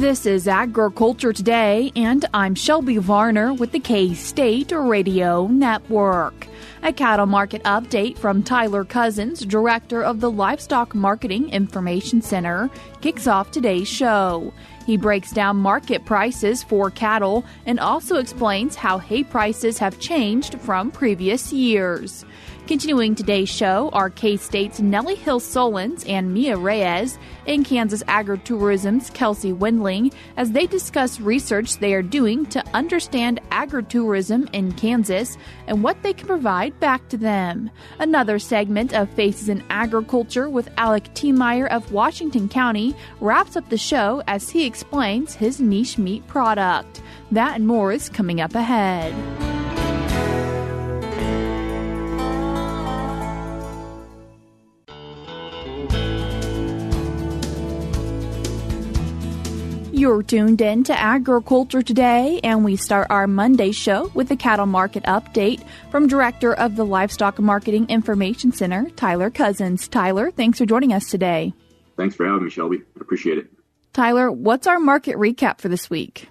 This is Agriculture Today, and I'm Shelby Varner with the K-State Radio Network. A cattle market update from Tyler Cozzens, director of the Livestock Marketing Information Center, kicks off today's show. He breaks down market prices for cattle and also explains how hay prices have changed from previous years. Continuing today's show are K-State's Nellie Hill-Sullins and Mia Reyes and Kansas Agritourism's Kelsey Wendling as they discuss research they are doing to understand agritourism in Kansas and what they can provide back to them. Another segment of Faces in Agriculture with Alec Tiemeyer of Washington County wraps up the show as he explains his niche meat product. That and more is coming up ahead. You're tuned in to Agriculture Today, and we start our Monday show with the cattle market update from Director of the Livestock Marketing Information Center, Tyler Cozzens. Tyler, thanks for joining us today. Thanks for having me, Shelby. I appreciate it. Tyler, what's our market recap for this week?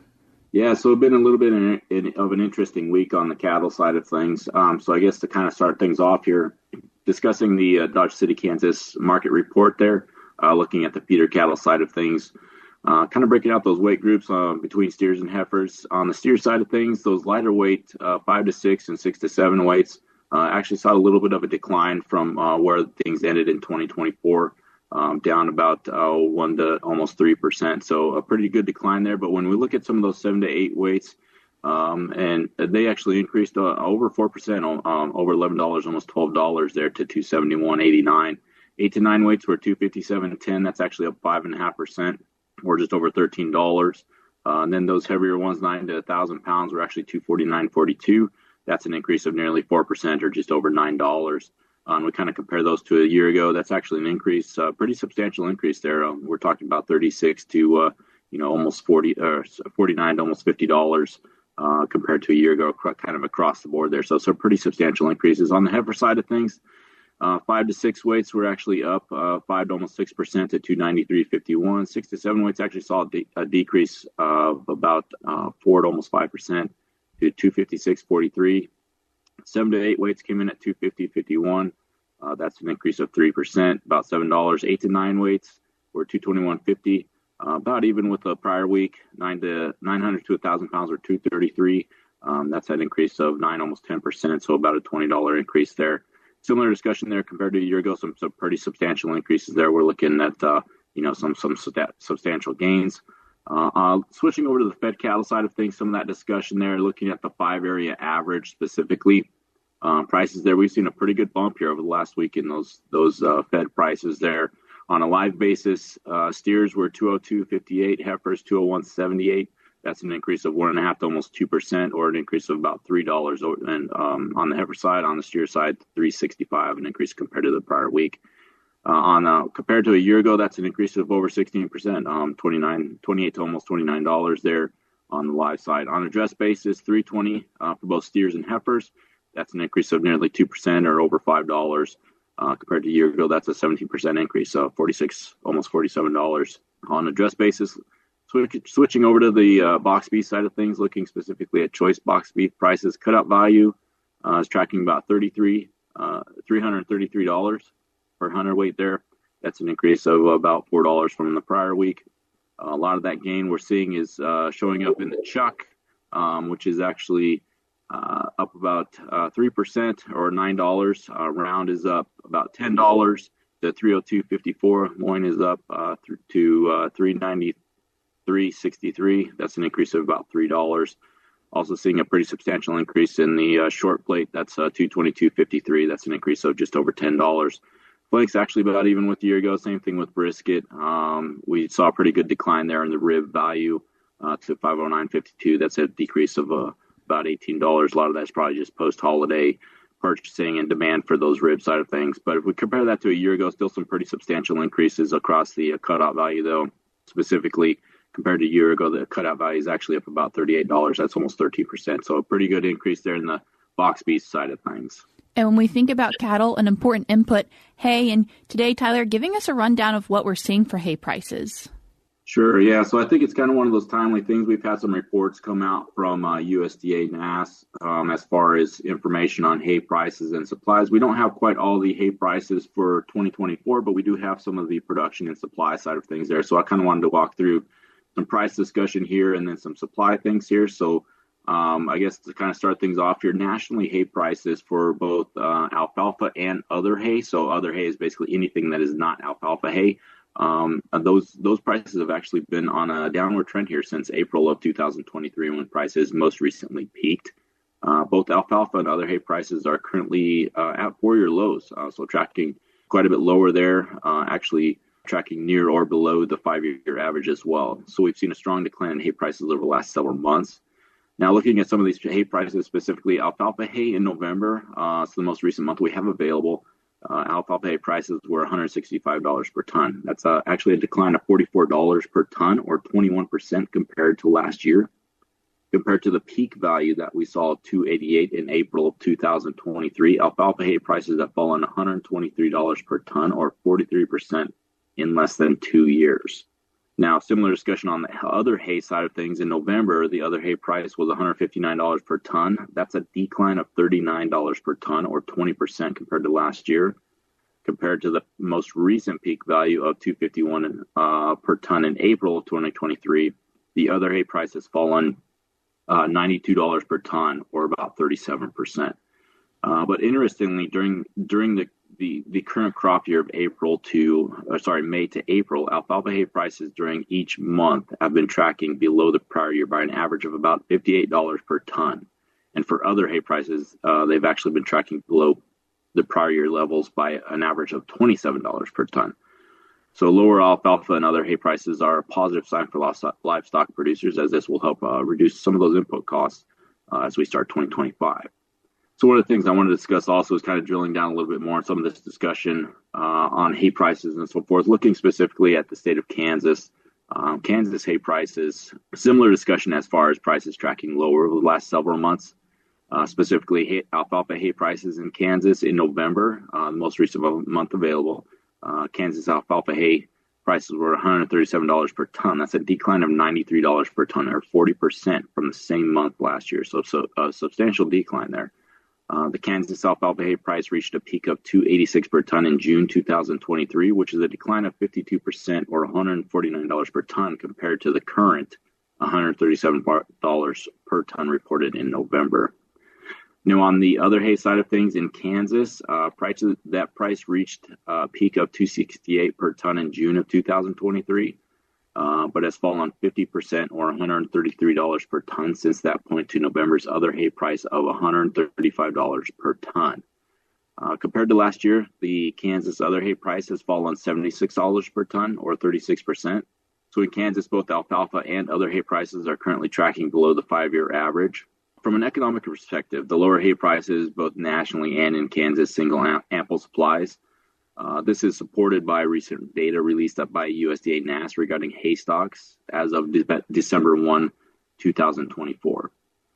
Yeah, so it's been a little bit of an interesting week on the cattle side of things. So I guess to kind of start things off here, discussing the Dodge City, Kansas market report there, looking at the feeder cattle side of things. Kind of breaking out those weight groups between steers and heifers. On the steer side of things, those lighter weight 5 to 6 and 6 to 7 weights actually saw a little bit of a decline from where things ended in 2024, down about 1 to almost 3%. So a pretty good decline there. But when we look at some of those 7 to 8 weights, and they actually increased over 4%, over $11, almost $12 there to $271.89. 8 to 9 weights were $257.10. That's actually up 5.5%. Or just over $13. And then those heavier ones, 9 to 1,000 pounds, were actually $249.42. That's an increase of nearly 4%, or just over $9. And we kind of compare those to a year ago. That's actually an increase, pretty substantial increase there. We're talking about 36 to almost 40, or 49 to almost $50 compared to a year ago, kind of across the board there. So pretty substantial increases on the heifer side of things. 5 to 6 weights were actually up 5 to almost 6% to $293.51. 6 to 7 weights actually saw a decrease of about 4 to almost 5% to $256.43. 7 to 8 weights came in at $250.51. That's an increase of 3%, about $7. 8 to 9 weights were $221.50, about even with the prior week. 900 to 1,000 pounds were $233. That's an increase of 9, almost 10%, so about a $20 increase there. Similar discussion there compared to a year ago, some pretty substantial increases there. We're looking at, some substantial gains. Switching over to the fed cattle side of things, some of that discussion there, looking at the 5-area average specifically. Prices there, we've seen a pretty good bump here over the last week in those fed prices there. On a live basis, steers were $202.58, heifers $201.78. That's an increase of 1.5 to almost 2%, or an increase of about $3. And on the heifer side, on the steer side, $365, an increase compared to the prior week. Compared to a year ago, that's an increase of over 16%, 28 to almost $29 there on the live side. On a dress basis, $320 for both steers and heifers. That's an increase of nearly 2%, or over $5 compared to a year ago. That's a 17% increase, so $46, almost $47 on a dress basis. Switching over to the box beef side of things, looking specifically at choice box beef prices, cutout value is tracking about $333 per hundredweight there. That's an increase of about $4 from the prior week. A lot of that gain we're seeing is showing up in the chuck, which is actually up about 3%, or $9. Round is up about $10 to $302.54. Loin is up to $363. That's an increase of about $3. Also seeing a pretty substantial increase in the short plate. That's $222.53. That's an increase of just over $10. Flanks actually about even with a year ago. Same thing with brisket. We saw a pretty good decline there in the rib value to $509.52. That's a decrease of about $18. A lot of that's probably just post-holiday purchasing and demand for those rib side of things. But if we compare that to a year ago, still some pretty substantial increases across the cutout value, though. Specifically, compared to a year ago, the cutout value is actually up about $38. That's almost 13%. So a pretty good increase there in the box beef side of things. And when we think about cattle, an important input, hay. And today, Tyler, giving us a rundown of what we're seeing for hay prices. Sure. Yeah. So I think it's kind of one of those timely things. We've had some reports come out from USDA NASS as far as information on hay prices and supplies. We don't have quite all the hay prices for 2024, but we do have some of the production and supply side of things there. So I kind of wanted to walk through some price discussion here and then some supply things here. So I guess to kind of start things off here, nationally, hay prices for both alfalfa and other hay. So other hay is basically anything that is not alfalfa hay. Those prices have actually been on a downward trend here since April of 2023 when prices most recently peaked. Both alfalfa and other hay prices are currently at 4-year lows, so tracking quite a bit lower there, actually tracking near or below the 5-year average as well. So we've seen a strong decline in hay prices over the last several months. Now, looking at some of these hay prices, specifically alfalfa hay in November, so the most recent month we have available, alfalfa hay prices were $165 per ton. That's actually a decline of $44 per ton, or 21% compared to last year. Compared to the peak value that we saw of $288 in April of 2023, alfalfa hay prices have fallen $123 per ton, or 43% in less than 2 years. Now, similar discussion on the other hay side of things. In November, the other hay price was $159 per ton. That's a decline of $39 per ton, or 20% compared to last year. Compared to the most recent peak value of $251 per ton in April of 2023, the other hay price has fallen $92 per ton, or about 37%. But interestingly, during the current crop year of May to April, alfalfa hay prices during each month have been tracking below the prior year by an average of about $58 per ton. And for other hay prices, they've actually been tracking below the prior year levels by an average of $27 per ton. So lower alfalfa and other hay prices are a positive sign for livestock producers, as this will help reduce some of those input costs as we start 2025. So one of the things I want to discuss also is kind of drilling down a little bit more on some of this discussion on hay prices and so forth, looking specifically at the state of Kansas. Kansas hay prices, similar discussion as far as prices tracking lower over the last several months. Specifically, alfalfa hay prices in Kansas in November, the most recent month available. Kansas alfalfa hay prices were $137 per ton. That's a decline of $93 per ton, or 40% from the same month last year. So a substantial decline there. The Kansas alfalfa hay price reached a peak of $286 per ton in June 2023, which is a decline of 52%, or $149 per ton, compared to the current $137 per ton reported in November. Now, on the other hay side of things in Kansas, price reached a peak of $268 per ton in June of 2023, but has fallen 50%, or $133 per ton since that point to November's other hay price of $135 per ton. Compared to last year, the Kansas other hay price has fallen $76 per ton, or 36%. So in Kansas, both alfalfa and other hay prices are currently tracking below the 5-year average. From an economic perspective, the lower hay prices, both nationally and in Kansas, signal ample supplies. This is supported by recent data released by USDA NASS regarding hay stocks as of December 1, 2024.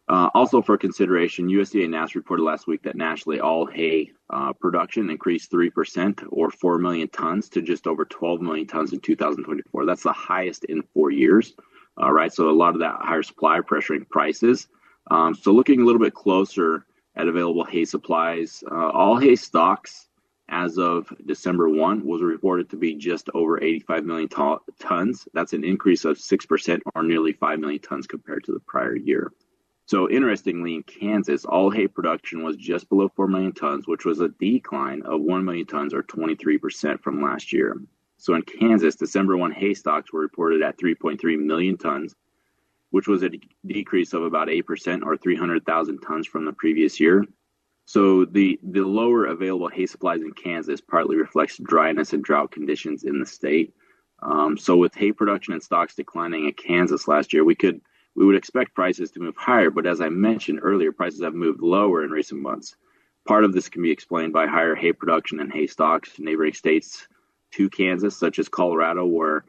Also for consideration, USDA NASS reported last week that nationally all hay production increased 3%, or 4 million tons, to just over 12 million tons in 2024. That's the highest in 4 years, right? So a lot of that higher supply pressuring prices. So looking a little bit closer at available hay supplies, all hay stocks as of December 1 was reported to be just over 85 million tons. That's an increase of 6%, or nearly 5 million tons compared to the prior year. So interestingly, in Kansas, all hay production was just below 4 million tons, which was a decline of 1 million tons, or 23% from last year. So in Kansas, December 1 hay stocks were reported at 3.3 million tons, which was a decrease of about 8%, or 300,000 tons from the previous year. So the lower available hay supplies in Kansas partly reflects dryness and drought conditions in the state. So with hay production and stocks declining in Kansas last year, we would expect prices to move higher, but as I mentioned earlier, prices have moved lower in recent months. Part of this can be explained by higher hay production and hay stocks in neighboring states to Kansas, such as Colorado, where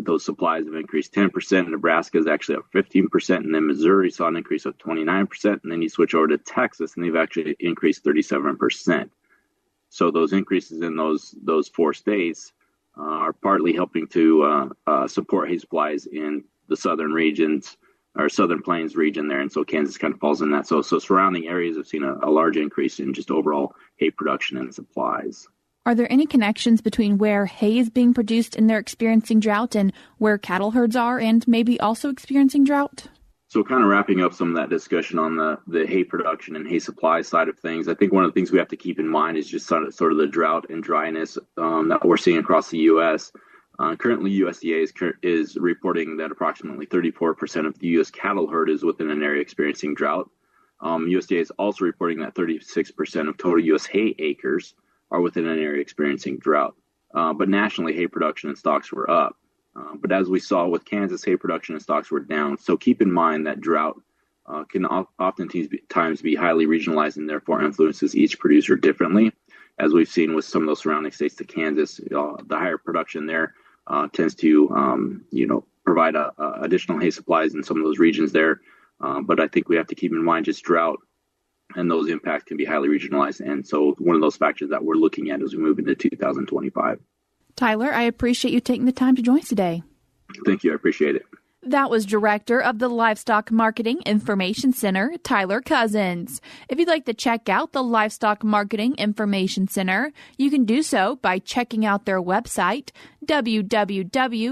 those supplies have increased 10%. Nebraska is actually up 15%, and then Missouri saw an increase of 29%. And then you switch over to Texas, and they've actually increased 37%. So those increases in those 4 states are partly helping to support hay supplies in the southern regions or Southern Plains region there. And so Kansas kind of falls in that. So surrounding areas have seen a large increase in just overall hay production and supplies. Are there any connections between where hay is being produced and they're experiencing drought and where cattle herds are and maybe also experiencing drought? So kind of wrapping up some of that discussion on the hay production and hay supply side of things, I think one of the things we have to keep in mind is just sort of the drought and dryness that we're seeing across the U.S. Currently, USDA is reporting that approximately 34% of the U.S. cattle herd is within an area experiencing drought. USDA is also reporting that 36% of total U.S. hay acres are within an area experiencing drought. But nationally, hay production and stocks were up. But as we saw with Kansas, hay production and stocks were down. So keep in mind that drought can oftentimes be highly regionalized and therefore influences each producer differently. As we've seen with some of those surrounding states to Kansas, the higher production there tends to, provide additional hay supplies in some of those regions there. But I think we have to keep in mind just drought and those impacts can be highly regionalized. And so one of those factors that we're looking at as we move into 2025. Tyler, I appreciate you taking the time to join us today. Thank you. I appreciate it. That was Director of the Livestock Marketing Information Center, Tyler Cozzens. If you'd like to check out the Livestock Marketing Information Center, you can do so by checking out their website, www.lmic.info.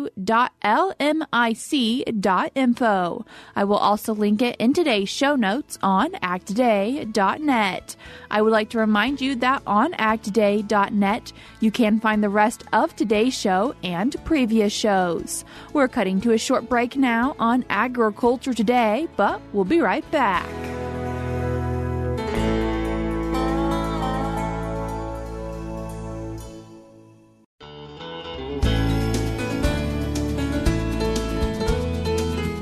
I will also link it in today's show notes on acttoday.net. I would like to remind you that on acttoday.net, you can find the rest of today's show and previous shows. We're cutting to a short break now on Agriculture Today, but we'll be right back.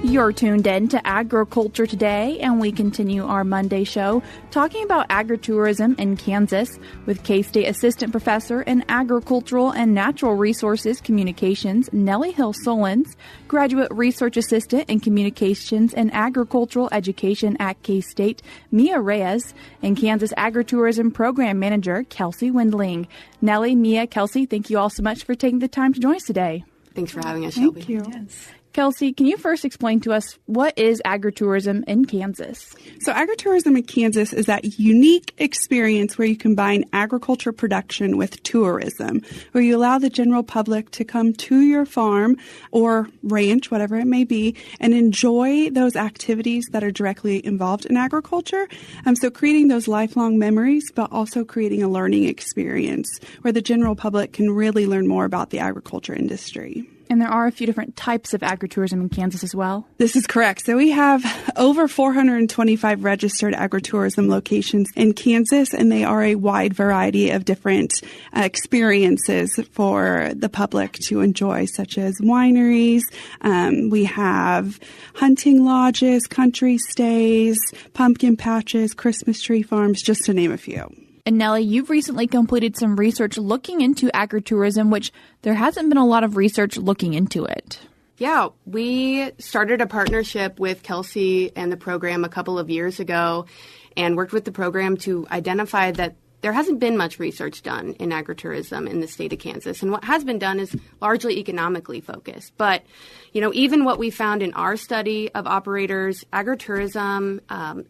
You're tuned in to Agriculture Today, and we continue our Monday show talking about agritourism in Kansas with K-State Assistant Professor in Agricultural and Natural Resources Communications, Nellie Hill-Sullins, Graduate Research Assistant in Communications and Agricultural Education at K-State, Mia Reyes, and Kansas Agritourism Program Manager, Kelsey Wendling. Nellie, Mia, Kelsey, thank you all so much for taking the time to join us today. Thanks for having us, Shelby. Thank you. Yes. Kelsey, can you first explain to us what is agritourism in Kansas? So agritourism in Kansas is that unique experience where you combine agriculture production with tourism, where you allow the general public to come to your farm or ranch, whatever it may be, and enjoy those activities that are directly involved in agriculture. So creating those lifelong memories, but also creating a learning experience where the general public can really learn more about the agriculture industry. And there are a few different types of agritourism in Kansas as well. This is correct. So we have over 425 registered agritourism locations in Kansas, and they are a wide variety of different experiences for the public to enjoy, such as wineries. We have hunting lodges, country stays, pumpkin patches, Christmas tree farms, just to name a few. And Nellie, you've recently completed some research looking into agritourism, which there hasn't been a lot of research looking into it. Yeah, we started a partnership with Kelsey and the program a couple of years ago and worked with the program to identify that there hasn't been much research done in agritourism in the state of Kansas. And what has been done is largely economically focused. But, even what we found in our study of operators, agritourism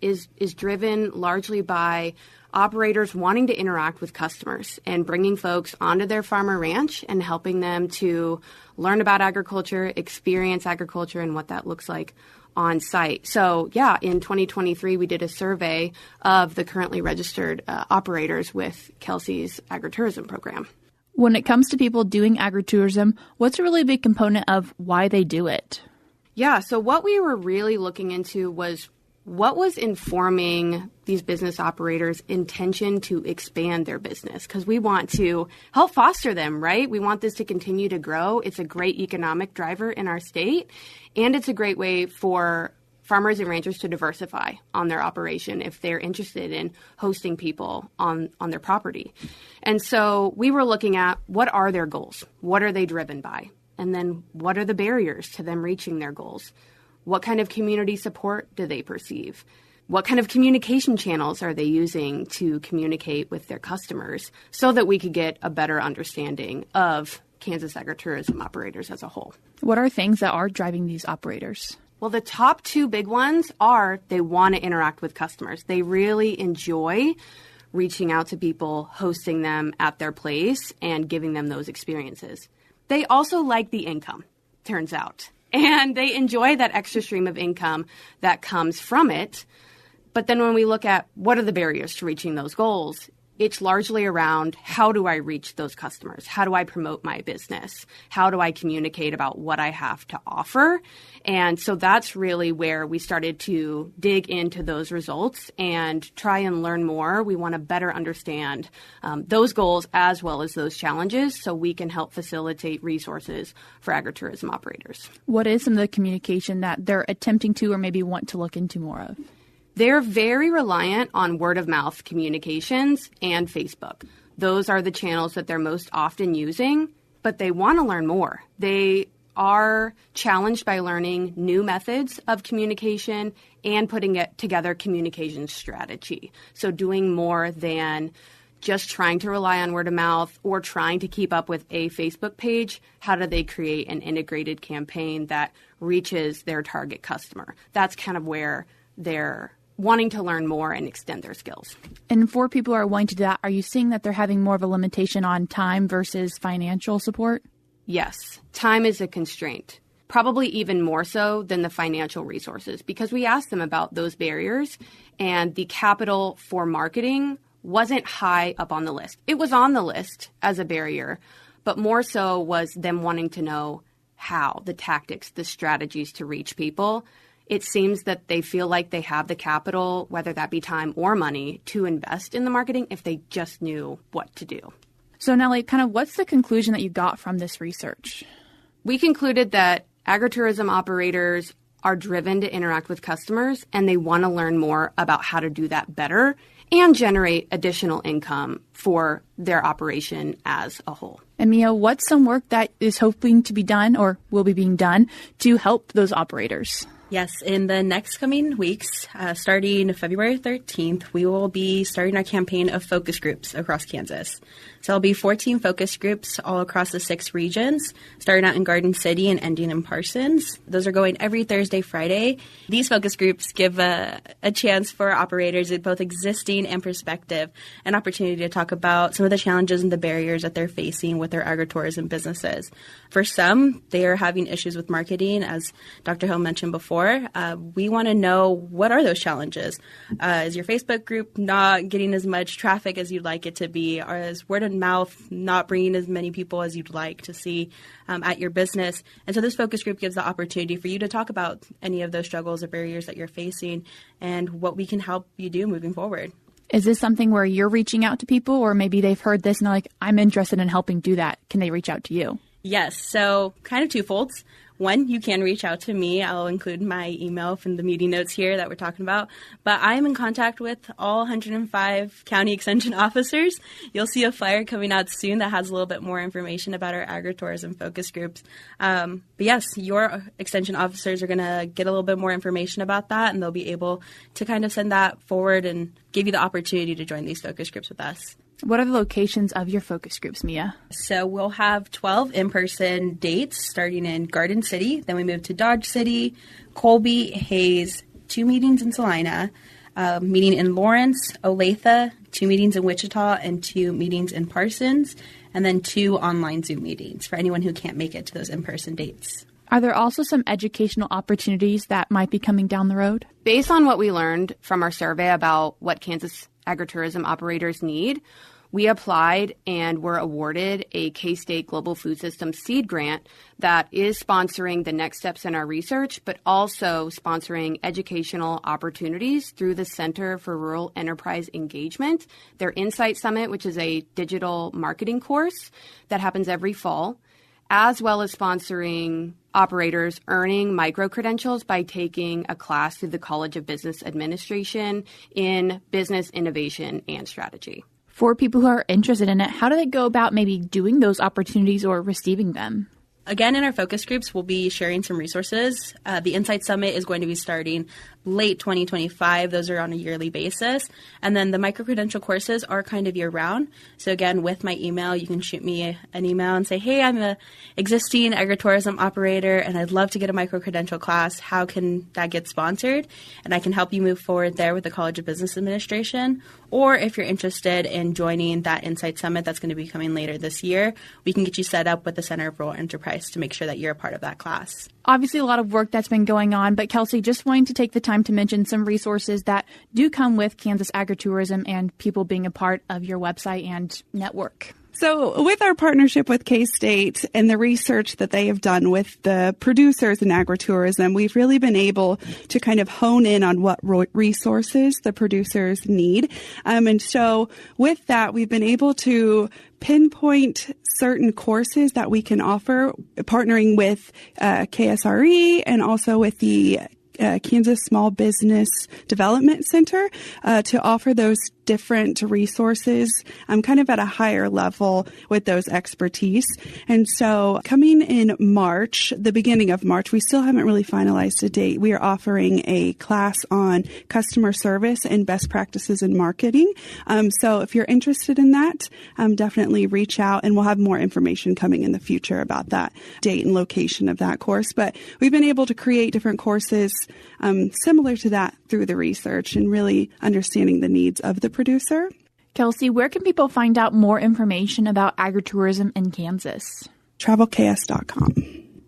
is driven largely by operators wanting to interact with customers and bringing folks onto their farm or ranch and helping them to learn about agriculture, experience agriculture, and what that looks like on site. So, in 2023, we did a survey of the currently registered operators with Kelsey's agritourism program. When it comes to people doing agritourism, what's a really big component of why they do it? Yeah, so what we were really looking into was what was informing these business operators' intention to expand their business? Because we want to help foster them, right? We want this to continue to grow. It's a great economic driver in our state, and it's a great way for farmers and ranchers to diversify on their operation if they're interested in hosting people on their property. And so we were looking at what are their goals? What are they driven by? And then what are the barriers to them reaching their goals? What kind of community support do they perceive? What kind of communication channels are they using to communicate with their customers so that we could get a better understanding of Kansas agritourism operators as a whole. What are things that are driving these operators? Well, the top two big ones are they want to interact with customers. They really enjoy reaching out to people, hosting them at their place, and giving them those experiences. They also like the income, turns out. And they enjoy that extra stream of income that comes from it. But then when we look at what are the barriers to reaching those goals, it's largely around how do I reach those customers? How do I promote my business? How do I communicate about what I have to offer? And so that's really where we started to dig into those results and try and learn more. We want to better understand those goals as well as those challenges so we can help facilitate resources for agritourism operators. What is some of the communication that they're attempting to or maybe want to look into more of? They're very reliant on word-of-mouth communications and Facebook. Those are the channels that they're most often using, but they want to learn more. They are challenged by learning new methods of communication and putting it together communication strategy. So doing more than just trying to rely on word of mouth or trying to keep up with a Facebook page. How do they create an integrated campaign that reaches their target customer? That's kind of where they're wanting to learn more and extend their skills. And for people who are wanting to do that, are you seeing that they're having more of a limitation on time versus financial support? Yes, time is a constraint, probably even more so than the financial resources, because we asked them about those barriers and the capital for marketing wasn't high up on the list. It was on the list as a barrier, but more so was them wanting to know how, the tactics, the strategies to reach people. It seems that they feel like they have the capital, whether that be time or money, to invest in the marketing if they just knew what to do. So Nellie, kind of what's the conclusion that you got from this research? We concluded that agritourism operators are driven to interact with customers and they want to learn more about how to do that better and generate additional income for their operation as a whole. And Mia, what's some work that is hoping to be done or will be being done to help those operators? Yes, in the next coming weeks, starting February 13th, we will be starting our campaign of focus groups across Kansas. So there'll be 14 focus groups all across the 6 regions, starting out in Garden City and ending in Parsons. Those are going every Thursday, Friday. These focus groups give a chance for operators, both existing and prospective, an opportunity to talk about some of the challenges and the barriers that they're facing with their agritourism businesses. For some, they are having issues with marketing, as Dr. Hill mentioned before. We want to know, what are those challenges? Is your Facebook group not getting as much traffic as you'd like it to be? Or is word of mouth not bringing as many people as you'd like to see at your business? And so this focus group gives the opportunity for you to talk about any of those struggles or barriers that you're facing and what we can help you do moving forward. Is this something where you're reaching out to people, or maybe they've heard this and they're like, I'm interested in helping do that? Can they reach out to you? Yes. So kind of twofolds. One, you can reach out to me. I'll include my email from the meeting notes here that we're talking about. But I am in contact with all 105 county extension officers. You'll see a flyer coming out soon that has a little bit more information about our agritourism focus groups. But yes, your extension officers are going to get a little bit more information about that, and they'll be able to kind of send that forward and give you the opportunity to join these focus groups with us. What are the locations of your focus groups, Mia? So we'll have 12 in-person dates starting in Garden City. Then we move to Dodge City, Colby, Hayes, 2 meetings in Salina, meeting in Lawrence, Olathe, 2 meetings in Wichita, and 2 meetings in Parsons, and then 2 online Zoom meetings for anyone who can't make it to those in-person dates. Are there also some educational opportunities that might be coming down the road? Based on what we learned from our survey about what Kansas agritourism operators need, we applied and were awarded a K-State Global Food Systems Seed Grant that is sponsoring the next steps in our research, but also sponsoring educational opportunities through the Center for Rural Enterprise Engagement, their Insight Summit, which is a digital marketing course that happens every fall, as well as sponsoring operators earning micro-credentials by taking a class through the College of Business Administration in business innovation and strategy. For people who are interested in it, how do they go about maybe doing those opportunities or receiving them? Again, in our focus groups, we'll be sharing some resources. The Insight Summit is going to be starting late 2025. Those are on a yearly basis. And then the micro-credential courses are kind of year-round. So again, with my email, you can shoot me an email and say, hey, I'm an existing agritourism operator, and I'd love to get a micro-credential class. How can that get sponsored? And I can help you move forward there with the College of Business Administration. Or if you're interested in joining that Insight Summit that's going to be coming later this year, we can get you set up with the Center of Rural Enterprise to make sure that you're a part of that class. Obviously, a lot of work that's been going on, but Kelsey, just wanting to take the time to mention some resources that do come with Kansas agritourism and people being a part of your website and network. So with our partnership with K-State and the research that they have done with the producers in agritourism, we've really been able to kind of hone in on what resources the producers need. And so with that, we've been able to pinpoint certain courses that we can offer, partnering with KSRE and also with the Kansas Small Business Development Center to offer those different resources kind of at a higher level with those expertise. And so coming in March, the beginning of March, we still haven't really finalized a date. We are offering a class on customer service and best practices in marketing. So if you're interested in that, definitely reach out, and we'll have more information coming in the future about that date and location of that course. But we've been able to create different courses similar to that through the research and really understanding the needs of the producer. Kelsey, where can people find out more information about agritourism in Kansas? TravelKS.com.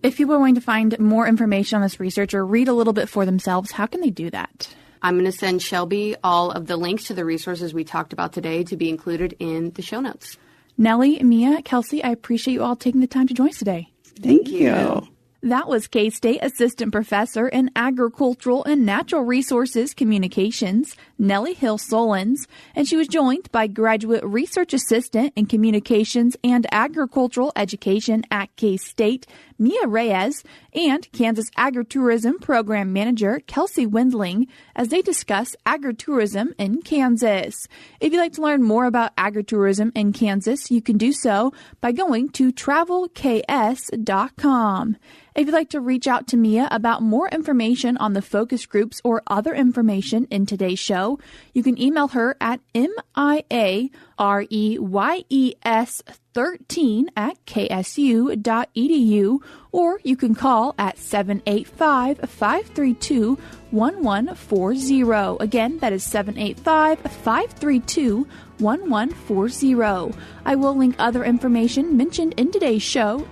If people are wanting to find more information on this research or read a little bit for themselves, how can they do that? I'm going to send Shelby all of the links to the resources we talked about today to be included in the show notes. Nellie, Mia, Kelsey, I appreciate you all taking the time to join us today. Thank you. That was K-State Assistant Professor in Agricultural and Natural Resources Communications, Nellie Hill-Sullins, and she was joined by Graduate Research Assistant in Communications and Agricultural Education at K-State, Mia Reyes, and Kansas Agritourism Program Manager Kelsey Wendling as they discuss agritourism in Kansas. If you'd like to learn more about agritourism in Kansas, you can do so by going to TravelKS.com. If you'd like to reach out to Mia about more information on the focus groups or other information in today's show, you can email her at miareyes13@ksu.edu, or you can call at 785-532-1140. Again, that is 785-532-1140. I will link other information mentioned in today's show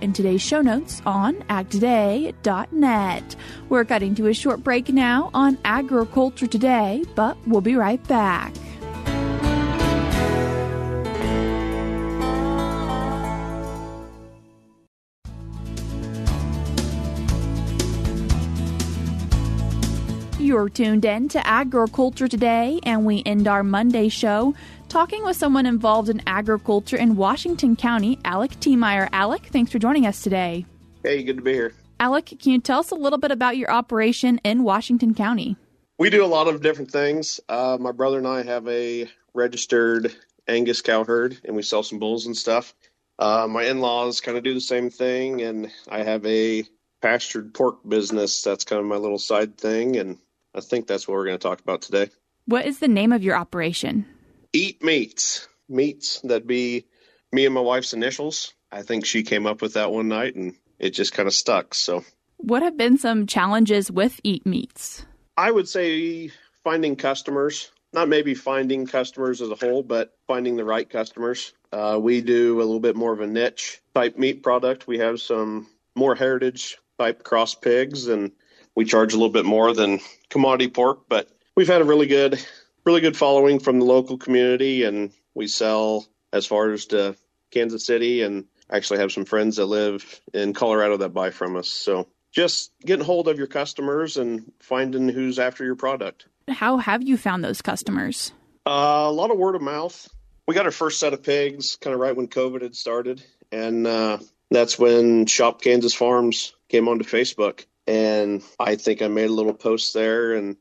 notes on agtoday.net. We're cutting to a short break now on Agriculture Today, but we'll be right back. You're tuned in to Agriculture Today, and we end our Monday show talking with someone involved in agriculture in Washington County, Alec Tiemeyer. Alec, thanks for joining us today. Hey, good to be here. Alec, can you tell us a little bit about your operation in Washington County? We do a lot of different things. My brother and I have a registered Angus cow herd, and we sell some bulls and stuff. My in-laws kind of do the same thing, and I have a pastured pork business. That's kind of my little side thing, and I think that's what we're going to talk about today. What is the name of your operation? Eat Meats. Meats, that'd be me and my wife's initials. I think she came up with that one night, and it just kind of stuck. So, what have been some challenges with Eat Meats? I would say finding customers. Not maybe finding customers as a whole, but finding the right customers. We do a little bit more of a niche type meat product. We have some more heritage type cross pigs, and we charge a little bit more than commodity pork, but we've had a really good following from the local community, and we sell as far as to Kansas City, and actually have some friends that live in Colorado that buy from us. So just getting hold of your customers and finding who's after your product. How have you found those customers? A lot of word of mouth. We got our first set of pigs kind of right when COVID had started, and that's when Shop Kansas Farms came onto Facebook. And I think I made a little post there, and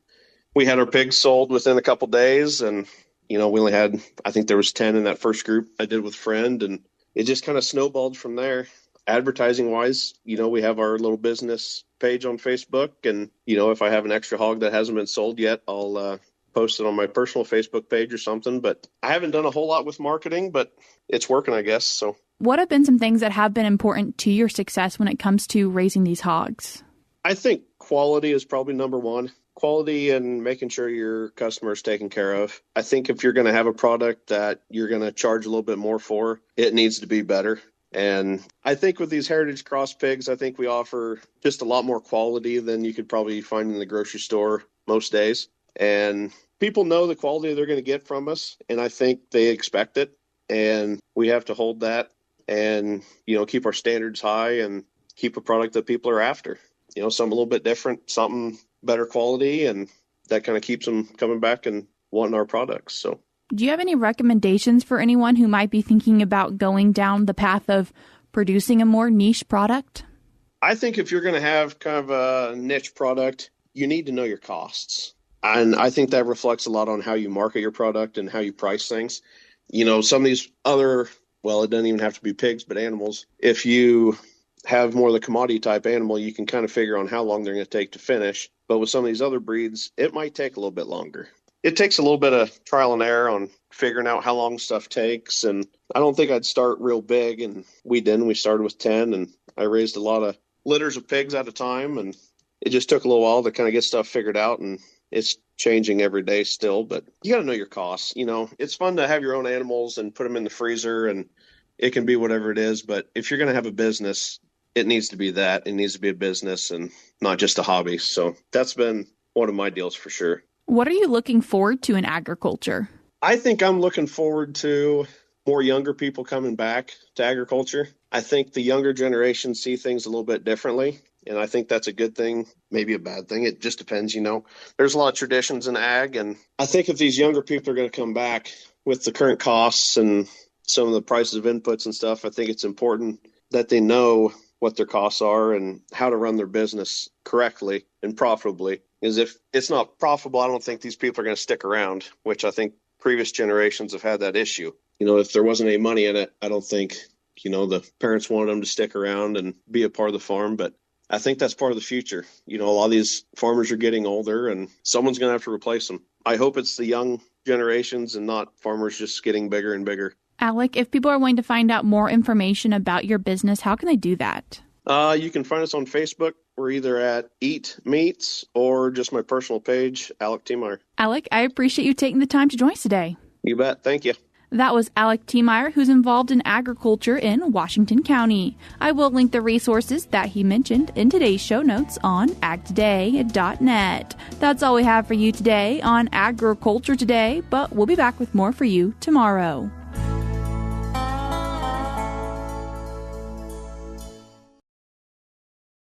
we had our pigs sold within a couple days. And, we only had, I think there was 10 in that first group I did with a friend, and it just kind of snowballed from there. advertising wise, we have our little business page on Facebook, and if I have an extra hog that hasn't been sold yet, I'll post it on my personal Facebook page or something. But I haven't done a whole lot with marketing, but it's working, I guess. So what have been some things that have been important to your success when it comes to raising these hogs? I think quality is probably number one. Quality and making sure your customer is taken care of. I think if you're going to have a product that you're going to charge a little bit more for, it needs to be better. And I think with these heritage cross pigs, I think we offer just a lot more quality than you could probably find in the grocery store most days. And people know the quality they're going to get from us, and I think they expect it. And we have to hold that and, keep our standards high and keep a product that people are after. Something a little bit different, something better quality, and that kind of keeps them coming back and wanting our products. So, do you have any recommendations for anyone who might be thinking about going down the path of producing a more niche product? I think if you're going to have kind of a niche product, you need to know your costs. And I think that reflects a lot on how you market your product and how you price things. Some of these other, it doesn't even have to be pigs, but animals. If you have more of the commodity type animal, you can kind of figure on how long they're going to take to finish. But with some of these other breeds, it might take a little bit longer. It takes a little bit of trial and error on figuring out how long stuff takes. And I don't think I'd start real big. And we didn't. We started with 10, and I raised a lot of litters of pigs at a time. And it just took a little while to kind of get stuff figured out. And it's changing every day still. But you got to know your costs. It's fun to have your own animals and put them in the freezer, and it can be whatever it is. But if you're going to have a business, it needs to be that. It needs to be a business and not just a hobby. So that's been one of my deals for sure. What are you looking forward to in agriculture? I think I'm looking forward to more younger people coming back to agriculture. I think the younger generation see things a little bit differently, and I think that's a good thing, maybe a bad thing. It just depends, There's a lot of traditions in ag, and I think if these younger people are going to come back with the current costs and some of the prices of inputs and stuff, I think it's important that they know what their costs are and how to run their business correctly and profitably. Because if it's not profitable, I don't think these people are going to stick around, which I think previous generations have had that issue. If there wasn't any money in it, I don't think, the parents wanted them to stick around and be a part of the farm. But I think that's part of the future. A lot of these farmers are getting older, and someone's going to have to replace them. I hope it's the young generations and not farmers just getting bigger and bigger. Alec, if people are wanting to find out more information about your business, how can they do that? You can find us on Facebook. We're either at Eat Meats or just my personal page, Alec Tiemeyer. Alec, I appreciate you taking the time to join us today. You bet. Thank you. That was Alec Tiemeyer, who's involved in agriculture in Washington County. I will link the resources that he mentioned in today's show notes on agtoday.net. That's all we have for you today on Agriculture Today, but we'll be back with more for you tomorrow.